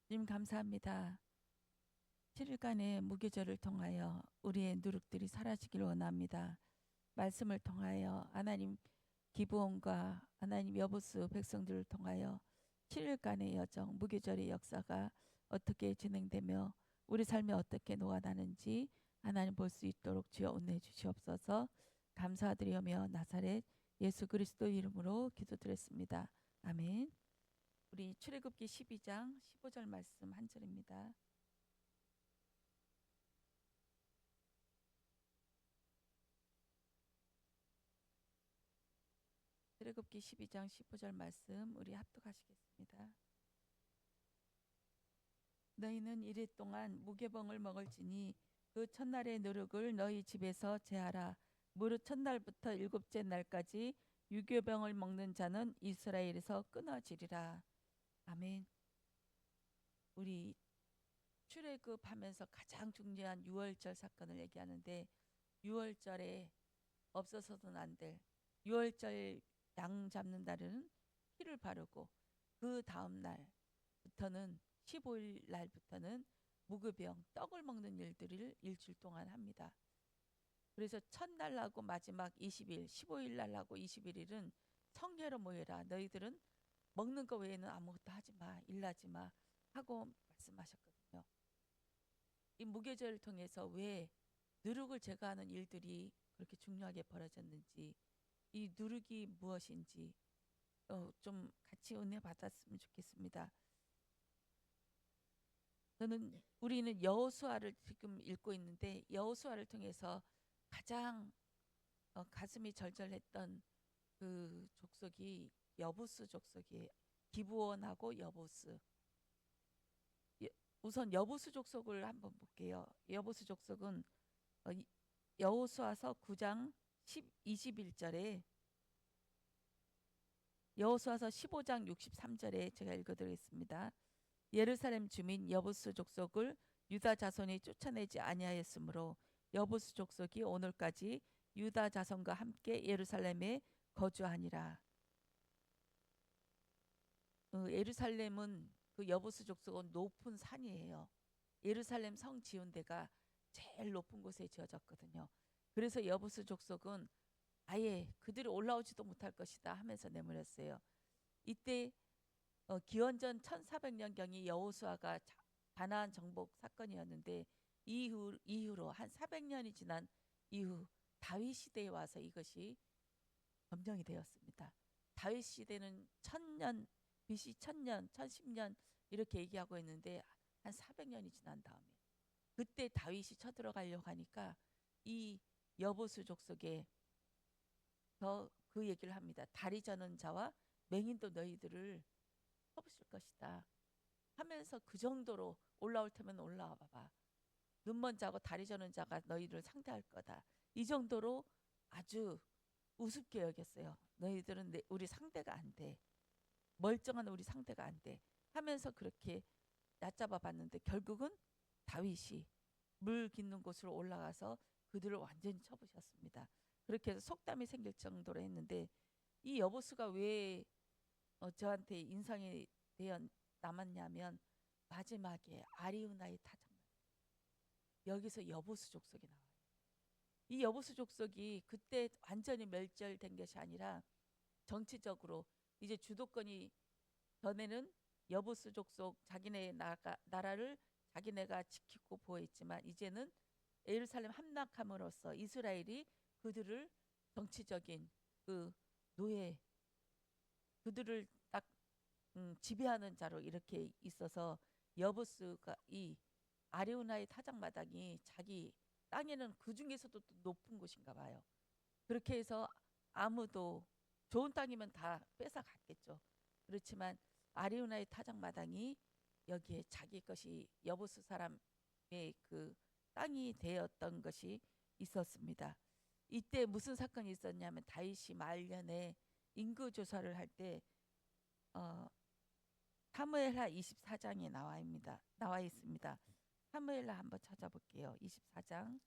주님 감사합니다. 7일간의 무교절을 통하여 우리의 누룩들이 사라지길 원합니다. 말씀을 통하여 하나님 기브온과 하나님 여보스 백성들을 통하여 7일간의 여정, 무교절의 역사가 어떻게 진행되며 우리 삶에 어떻게 녹아나는지 하나님 볼 수 있도록 주여 은혜해 주시옵소서. 감사드리며 나사렛 예수 그리스도 이름으로 기도드렸습니다. 아멘. 우리 출애굽기 12장 15절 말씀 한 절입니다. 출애굽기 12장 15절 말씀 우리 합독하시겠습니다. 너희는 이래 동안 무교병을 먹을지니 그 첫날의 누룩을 너희 집에서 제하라. 무릇 첫날부터 일곱째 날까지 유교병을 먹는 자는 이스라엘에서 끊어지리라. 아멘. 우리 출애굽하면서 가장 중요한 유월절 사건을 얘기하는데, 유월절에 없어서는 안 될 유월절 양 잡는 날은 피를 바르고, 그 다음 날부터는 15일 날부터는 무교병 떡을 먹는 일들을 일주일 동안 합니다. 그래서 첫날하고 마지막 20일 15일 날하고 21일은 성회로 모여라. 너희들은 먹는 거 외에는 아무것도 하지 마, 일하지 마 하고 말씀하셨거든요. 이 무교절을 통해서 왜 누룩을 제거하는 일들이 그렇게 중요하게 벌어졌는지, 이 누룩이 무엇인지 좀 같이 은혜 받았으면 좋겠습니다. 우리는 여호수아를 지금 읽고 있는데, 여호수아를 통해서 가장 가슴이 절절했던 그 족속이 여부스 족속이에요. 기브온하고 여부스. 우선 여부스 족속을 한번 볼게요. 여부스 족속은 여호수아서 9장 21절에, 여호수아서 15장 63절에 제가 읽어드리겠습니다. 예루살렘 주민 여부스 족속을 유다 자손이 쫓아내지 아니하였으므로 여부스 족속이 오늘까지 유다 자손과 함께 예루살렘에 거주하니라. 예루살렘은 그 여부스 족속은 높은 산이에요. 예루살렘 성 지은 데가 제일 높은 곳에 지어졌거든요. 그래서 여부스 족속은 아예 그들이 올라오지도 못할 것이다 하면서 내몰렸어요. 이때 기원전 1400년경이 여호수아가 가나안 정복 사건이었는데, 이후로 한 400년이 지난 이후 다윗 시대에 와서 이것이 점령이 되었습니다. 다윗 시대는 1000년, BC 1000년, 1010년 이렇게 얘기하고 있는데, 한 400년이 지난 다음에 그때 다윗이 쳐들어가려고 하니까 이 여보수 족속에 그 얘기를 합니다. 다리 저는 자와 맹인도 너희들을 쳐부실 것이다 하면서, 그 정도로 올라올 테면 올라와 봐봐. 눈먼 자고 다리 저는 자가 너희를 상대할 거다. 이 정도로 아주 우습게 여겼어요. 너희들은 우리 상대가 안 돼. 멀쩡한 우리 상대가 안 돼. 하면서 그렇게 얕잡아 봤는데, 결국은 다윗이 물 깃는 곳으로 올라가서 그들을 완전히 쳐부셨습니다. 그렇게 해서 속담이 생길 정도로 했는데, 이 여보수가 왜 저한테 인상이 되어 남았냐면, 마지막에 아리우나의 타작만, 여기서 여보수 족속이 나와요. 이 여보수 족속이 그때 완전히 멸절된 것이 아니라 정치적으로 이제 주도권이, 전에는 여부스 족속 자기네 나라를 자기네가 지키고 보호했지만, 이제는 예루살렘 함락함으로써 이스라엘이 그들을 정치적인 그 노예, 그들을 딱 지배하는 자로 이렇게 있어서, 여부스가 이 아레우나의 타작마당이 자기 땅에는 그 중에서도 또 높은 곳인가 봐요. 그렇게 해서 아무도, 좋은 땅이면 다 뺏어갔겠죠. 그렇지만 아리우나의 타작마당이 여기에 자기 것이, 여부스 사람의 그 땅이 되었던 것이 있었습니다. 이때 무슨 사건이 있었냐면, 다윗이 말년에 인구 조사를 할 때 사무엘하 24장에 나와 있습니다. 사무엘하 한번 찾아볼게요. 24장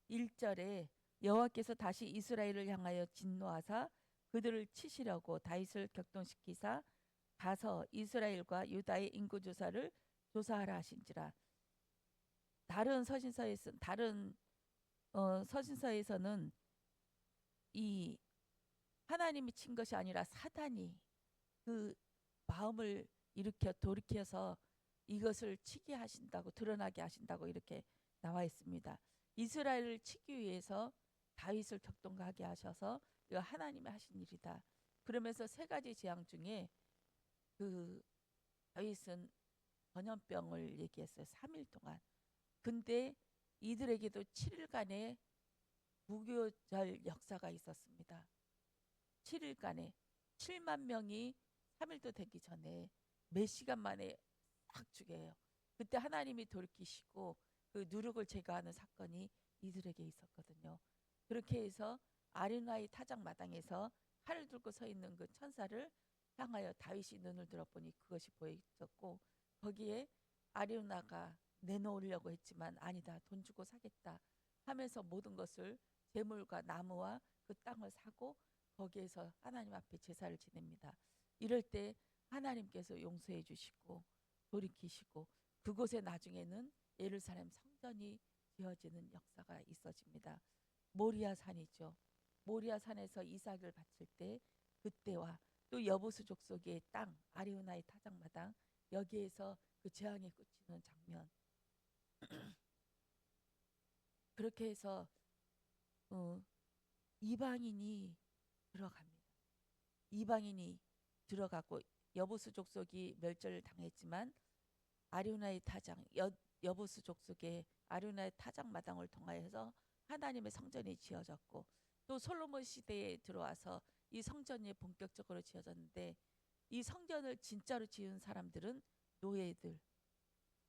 1절에 여호와께서 다시 이스라엘을 향하여 진노하사 그들을 치시려고 다윗을 격동시키사 가서 이스라엘과 유다의 인구 조사를 조사하라 하신지라. 다른 서신서에서는 이 하나님이 친 것이 아니라 사단이 그 마음을 일으켜 돌이켜서 이것을 치게 하신다고, 드러나게 하신다고 이렇게 나와 있습니다. 이스라엘을 치기 위해서 다윗을 격동하게 하셔서 이거 하나님이 하신 일이다. 그러면서 세 가지 재앙 중에 그 다윗은 전염병을 얘기했어요. 3일 동안. 근데 이들에게도 7일간의 무교절 역사가 있었습니다. 7일간에 7만 명이 3일도 되기 전에 몇 시간 만에 딱 죽여요. 그때 하나님이 돌이키시고 그 누룩을 제거하는 사건이 이들에게 있었거든요. 그렇게 해서 아리나이 타작 마당에서 칼을 들고 서 있는 그 천사를 향하여 다윗이 눈을 들어보니 그것이 보였었고, 거기에 아리우나가 내놓으려고 했지만 아니다, 돈 주고 사겠다 하면서 모든 것을 재물과 나무와 그 땅을 사고 거기에서 하나님 앞에 제사를 지냅니다. 이럴 때 하나님께서 용서해 주시고 돌이키시고 그곳에 나중에는 예루살렘 성전이 지어지는 역사가 있어집니다. 모리아 산이죠. 모리아 산에서 이삭을 바칠 때 그때와 또 여부수 족속의 땅 아리우나의 타작마당, 여기에서 그 재앙이 끝이는 장면. 그렇게 해서 이방인이 들어갑니다. 이방인이 들어가고 여부수 족속이 멸절을 당했지만 아리우나의 타작, 여부수 족속의 아리우나의 타작 마당을 통하여서 하나님의 성전이 지어졌고, 또 솔로몬 시대에 들어와서 이 성전이 본격적으로 지어졌는데, 이 성전을 진짜로 지은 사람들은 노예들,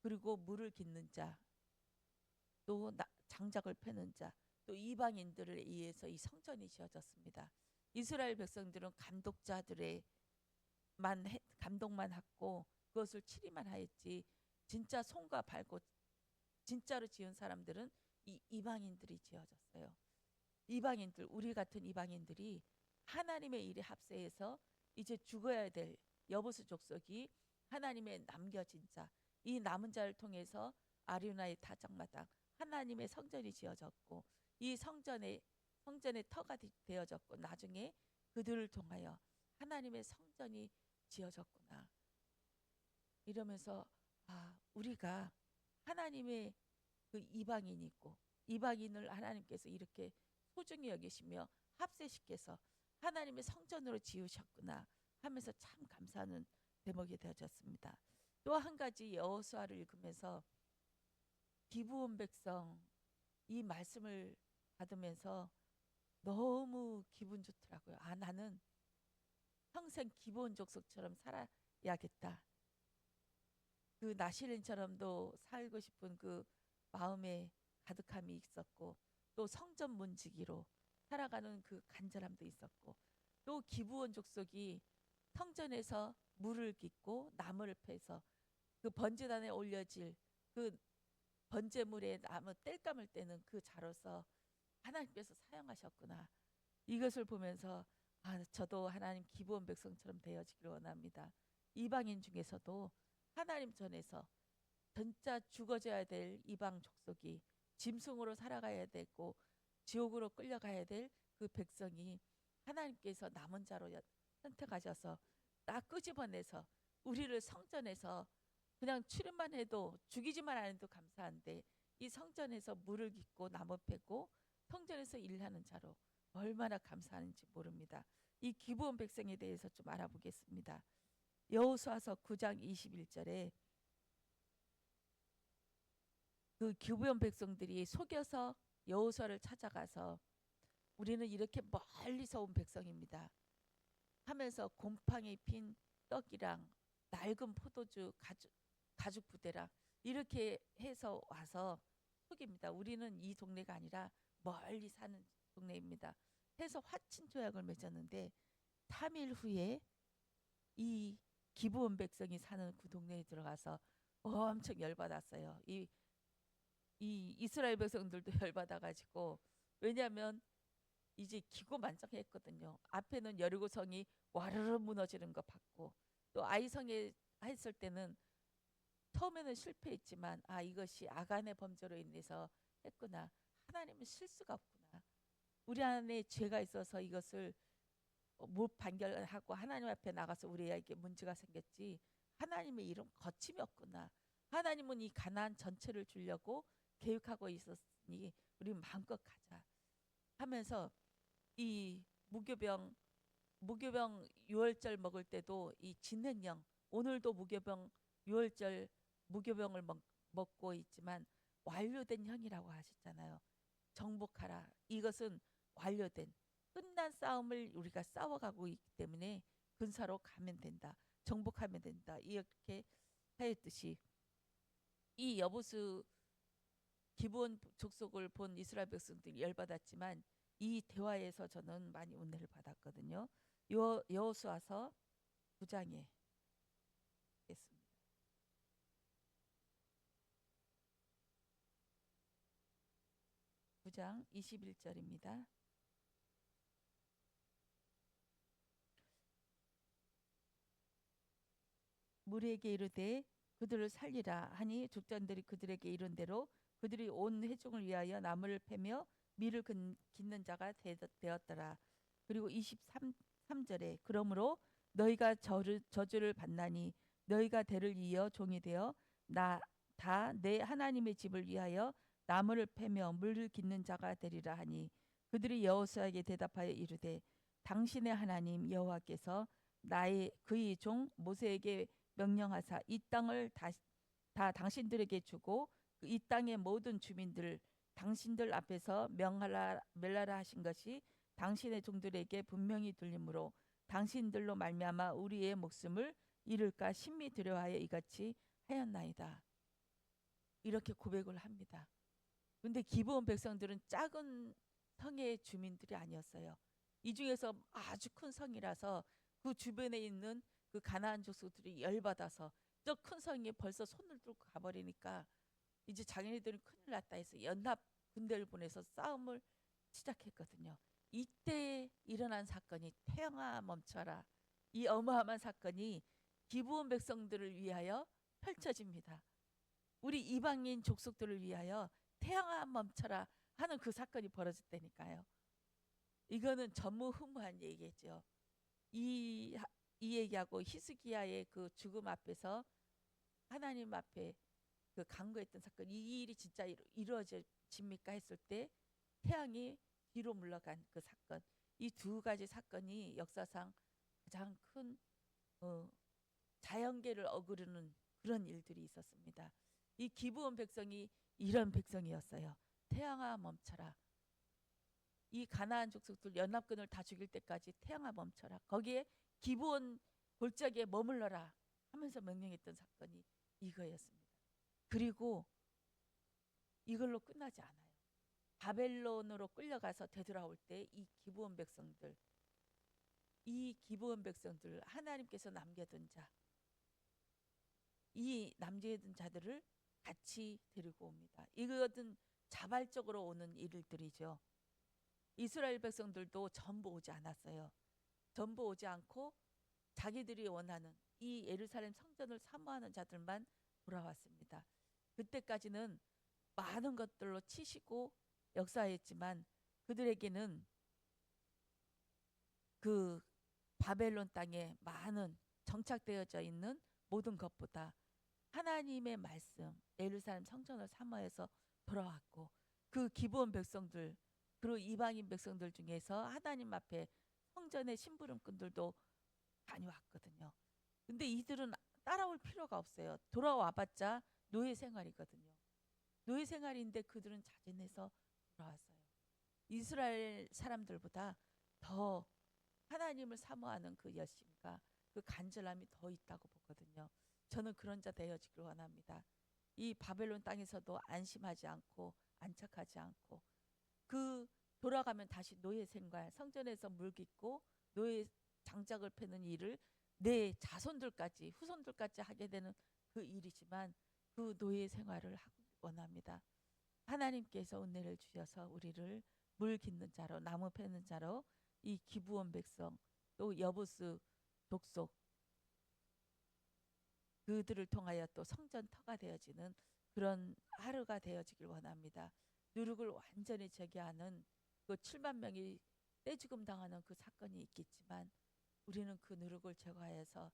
그리고 물을 깃는 자, 또 장작을 패는 자, 또 이방인들을 의해서 이 성전이 지어졌습니다. 이스라엘 백성들은 감독만 했고 그것을 치리만 하였지, 진짜 손과 발고 진짜로 지은 사람들은 이 이방인들이 지어졌어요. 이방인들, 우리 같은 이방인들이 하나님의 일에 합세해서 이제 죽어야 될 여부수 족속이 하나님의 남겨진 자, 이 남은 자를 통해서 아리우나의 타작마당 하나님의 성전이 지어졌고, 이 성전의 터가 되어졌고, 나중에 그들을 통하여 하나님의 성전이 지어졌구나. 이러면서 우리가 하나님의 그 이방인이고, 이방인을 하나님께서 이렇게 소중히 여기시며 합세시켜서 하나님의 성전으로 지으셨구나 하면서 참 감사하는 대목이 되어졌습니다. 또 한 가지 여호수아를 읽으면서 기브온 백성 이 말씀을 받으면서 너무 기분 좋더라고요. 나는 평생 기브온 족속처럼 살아야겠다. 그 나시린처럼도 살고 싶은 그 마음에 가득함이 있었고, 또 성전 문지기로 살아가는 그 간절함도 있었고, 또 기브온 족속이 성전에서 물을 깃고 나무를 패서 그 번제단에 올려질 그 번제물에 나무 땔감을 떼는 그 자로서 하나님께서 사용하셨구나. 이것을 보면서 저도 하나님 기브온 백성처럼 되어지기를 원합니다. 이방인 중에서도 하나님 전에서 진짜 죽어져야 될 이방 족속이 짐승으로 살아가야 되고 지옥으로 끌려가야 될 그 백성이 하나님께서 남은 자로 선택하셔서 딱 끄집어내서 우리를 성전에서 그냥 출입만 해도, 죽이지만 않아도 감사한데, 이 성전에서 물을 깃고 나무 패고 성전에서 일하는 자로 얼마나 감사하는지 모릅니다. 이 기브온 백성에 대해서 좀 알아보겠습니다. 여호수아서 9장 21절에 그 기브온 백성들이 속여서 여호수아를 찾아가서 우리는 이렇게 멀리서 온 백성입니다 하면서 곰팡이 핀 떡이랑 낡은 포도주 가죽 부대랑 이렇게 해서 와서 속입니다. 우리는 이 동네가 아니라 멀리 사는 동네입니다 해서 화친 조약을 맺었는데, 3일 후에 이 기브온 백성이 사는 그 동네에 들어가서 엄청 열받았어요. 이 이스라엘 백성들도 열받아가지고, 왜냐하면 이제 기고만장했거든요. 앞에는 여리고성이 와르르 무너지는 거 봤고, 또 아이성에 했을 때는 처음에는 실패했지만 이것이 아간의 범죄로 인해서 했구나. 하나님은 실수가 없구나. 우리 안에 죄가 있어서 이것을 못 판결하고 하나님 앞에 나가서 우리에게 문제가 생겼지. 하나님의 이름 거침이 없구나. 하나님은 이 가나안 전체를 주려고 계획하고 있었으니 우리 마음껏 가자 하면서 이 무교병 유월절 먹을 때도 이 진행령, 오늘도 무교병 유월절 무교병을 먹고 있지만 완료된 형이라고 하셨잖아요. 정복하라. 이것은 완료된 끝난 싸움을 우리가 싸워가고 있기 때문에 근사로 가면 된다. 정복하면 된다. 이렇게 하였듯이 이 여보수 기본 족속을 본 이스라엘 백성들이 열받았지만 이 대화에서 저는 많이 은혜를 받았거든요. 여호수아서 9장에 있습니다. 9장 21절입니다. 무리에게 이르되 그들을 살리라 하니 족장들이 그들에게 이른 대로 그들이 온 회중을 위하여 나무를 패며 밀을 깃는 자가 되었더라. 그리고 23절에 그러므로 너희가 저주를 받나니 너희가 대를 이어 종이 되어 다 내 하나님의 집을 위하여 나무를 패며 물을 깃는 자가 되리라 하니 그들이 여호수아에게 대답하여 이르되 당신의 하나님 여호와께서 그의 종 모세에게 명령하사 이 땅을 다 당신들에게 주고 이 땅의 모든 주민들 당신들 앞에서 멸하라 하신 것이 당신의 종들에게 분명히 들리므로 당신들로 말미암아 우리의 목숨을 잃을까 심히 두려워하여 이같이 하였나이다. 이렇게 고백을 합니다. 근데 기브온 백성들은 작은 성의 주민들이 아니었어요. 이 중에서 아주 큰 성이라서 그 주변에 있는 그 가나안 족속들이 열받아서 저 큰 성에 벌써 손을 들고 가버리니까 이제 자기네들은 큰일 났다 해서 연합 군대를 보내서 싸움을 시작했거든요. 이때 일어난 사건이 태영아 멈춰라. 이 어마어마한 사건이 기브온 백성들을 위하여 펼쳐집니다. 우리 이방인 족속들을 위하여 태영아 멈춰라 하는 그 사건이 벌어졌다니까요. 이거는 전무후무한 얘기겠죠. 이 얘기하고 히스기야의 그 죽음 앞에서 하나님 앞에 그 간구했던 사건, 이 일이 진짜 이루어집니까 했을 때 태양이 뒤로 물러간 그 사건, 이 두 가지 사건이 역사상 가장 큰 자연계를 어그르는 그런 일들이 있었습니다. 이 기브온 백성이 이런 백성이었어요. 태양아 멈춰라. 이 가나안 족속들 연합군을 다 죽일 때까지 태양아 멈춰라. 거기에 기브온 골짜기에 머물러라 하면서 명령했던 사건이 이거였습니다. 그리고 이걸로 끝나지 않아요. 바벨론으로 끌려가서 되돌아올 때 이 기브온 백성들 하나님께서 남겨둔 자, 이 남겨둔 자들을 같이 데리고 옵니다. 이것은 자발적으로 오는 일들이죠. 이스라엘 백성들도 전부 오지 않았어요. 전부 오지 않고 자기들이 원하는 이 예루살렘 성전을 사모하는 자들만 돌아왔습니다. 그때까지는 많은 것들로 치시고 역사했지만 그들에게는 그 바벨론 땅에 많은 정착되어져 있는 모든 것보다 하나님의 말씀, 예루살렘 성전을 사모해서 돌아왔고 그 기브온 백성들 그리고 이방인 백성들 중에서 하나님 앞에 성전의 심부름꾼들도 많이 왔거든요. 근데 이들은 따라올 필요가 없어요. 돌아와봤자 노예 생활이거든요. 노예 생활인데 그들은 자진해서 돌아왔어요. 이스라엘 사람들보다 더 하나님을 사모하는 그 열심과 그 간절함이 더 있다고 보거든요. 저는 그런 자 되어지길 원합니다. 이 바벨론 땅에서도 안심하지 않고 안착하지 않고 그 돌아가면 다시 노예 생활, 성전에서 물 깃고 노예 장작을 패는 일을 내 자손들까지 후손들까지 하게 되는 그 일이지만 그 노예 생활을 하기 원합니다. 하나님께서 은혜를 주셔서 우리를 물 깃는 자로 나무 패는 자로 이 기브온 백성 또 여부스 족속 그들을 통하여 또 성전터가 되어지는 그런 하루가 되어지길 원합니다. 누룩을 완전히 제거하는 그 7만 명이 떼죽음 당하는 그 사건이 있겠지만 우리는 그 누룩을 제거하여서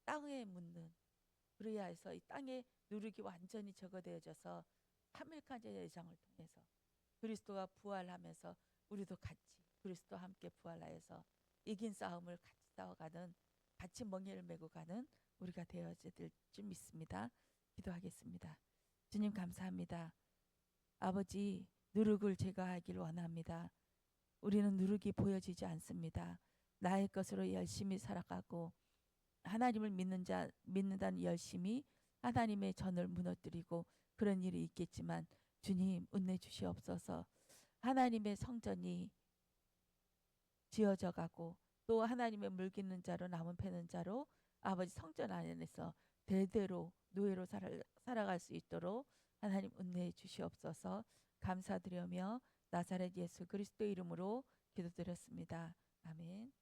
땅에 묻는 그래야 해서 이 땅에 누룩이 완전히 제거되어져서 하밀카제 예장을 통해서 그리스도가 부활하면서 우리도 같이 그리스도와 함께 부활하여서 이긴 싸움을 같이 싸워가는 같이 멍에를 메고 가는 우리가 되어야 될 줄 믿습니다. 기도하겠습니다. 주님 감사합니다. 아버지 누룩을 제거하길 원합니다. 우리는 누룩이 보여지지 않습니다. 나의 것으로 열심히 살아가고 하나님을 믿는다는 열심히 하나님의 전을 무너뜨리고 그런 일이 있겠지만 주님 은혜 주시옵소서. 하나님의 성전이 지어져 가고 또 하나님의 물깃는 자로 남은 패는 자로 아버지 성전 안에서 대대로 노예로 살아갈 수 있도록 하나님 은혜해 주시옵소서. 감사드리며 나사렛 예수 그리스도 이름으로 기도드렸습니다. 아멘.